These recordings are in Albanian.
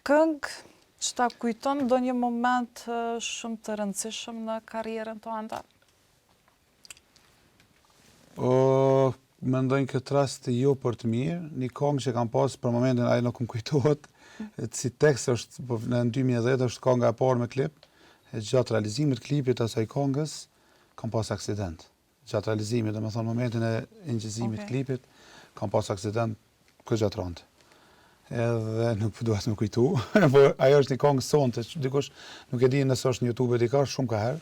këngë që ta kujton do një moment shumë të rëndësishëm në karrierën tënde? Mendoj këtë rast jo për të mirë, një këngë që kam pas për momentin ajo nuk më kujtohet, si tekst është në 2010 është kënga e parë me klip, e gjatë realizimit të klipit asaj këngës kam pas aksident. Gjatë realizimit, domethënë momentin e injizimit të klipit, kam pas aksident gjatë rëndë. Edhe nuk duhet më kujtu, por ajo është një këngë sonte, dikush nuk e di nëse është në YouTube, e di ka shumë ka herë.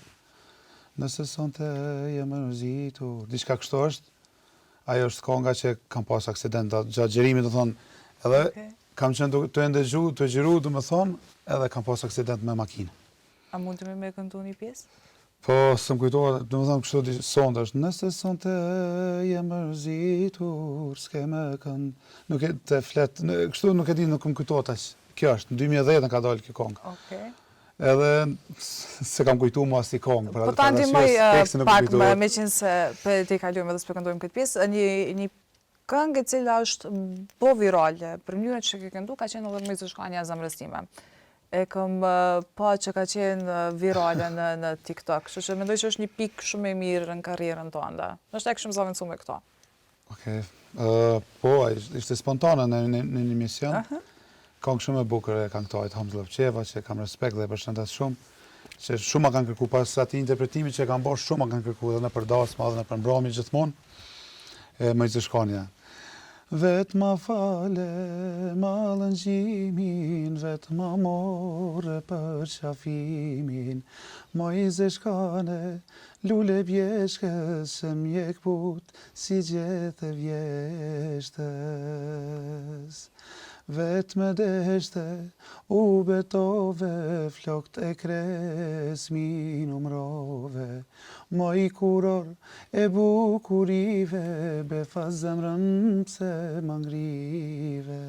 Nëse sonte jam rëzitur, diçka kështu është. Ajo është kënga që kam pas aksident gjatë gjerimit, do thonë, edhe kam qenë të gjeru, do më thonë, edhe kam pas aksident me makinë. A mund të me këndu një pjesë? Po, së më kujtohet, do më thonë kështu sonte është, nëse sonte jam rëzitur, s'ke me kënd, nuk e të flet, kështu nuk e di, nuk më kujtohet aq. Kjo është, në 2010 ka dalë kjo këngë. Edhe se kam kujtu ma si këngë. Po ta ndihmoj pak me qenë se për të i kalujme dhe s'pe këndojmë këtë pjesë, një këngë e cila është bo virale, për mënyrën që ke këndu, ka qenë edhe me zëshkanja Zemrës time. E kam pa që ka qenë virale në TikTok, që mendoj që është një pikë shumë e mirë në karrierën tënde. Nështë e këshëm zavendësu me këto. Po, ishte spontane në një emision. Këngë shumë e bukur e këngëtojt Hamza Lopqeva, që kam respekt dhe përshëndet shumë, që shumë ma kanë kërku pas ati interpretimi që kam bërë, shumë ma kanë kërku edhe në përdasma dhe në përmbrami gjithmonë, më i zëshkonja. Vet ma fale, ma lëngjimin, vet ma more për qafimin, ma i zëshkane, lule bjeshkës, që mjek put, si gjete vjeshtës. Vet me deshte, u betove, flokt e kresmi numrove, ma i kuror e bukurive, befa zemrën pse ma ngrive.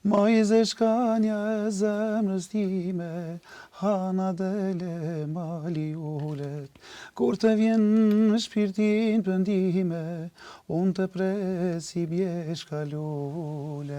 Ma i zeshkanja e zemrës time, hana dele mali ullet, kur të vjen në shpirtin pëndime, unë të presi bjeshka lullet.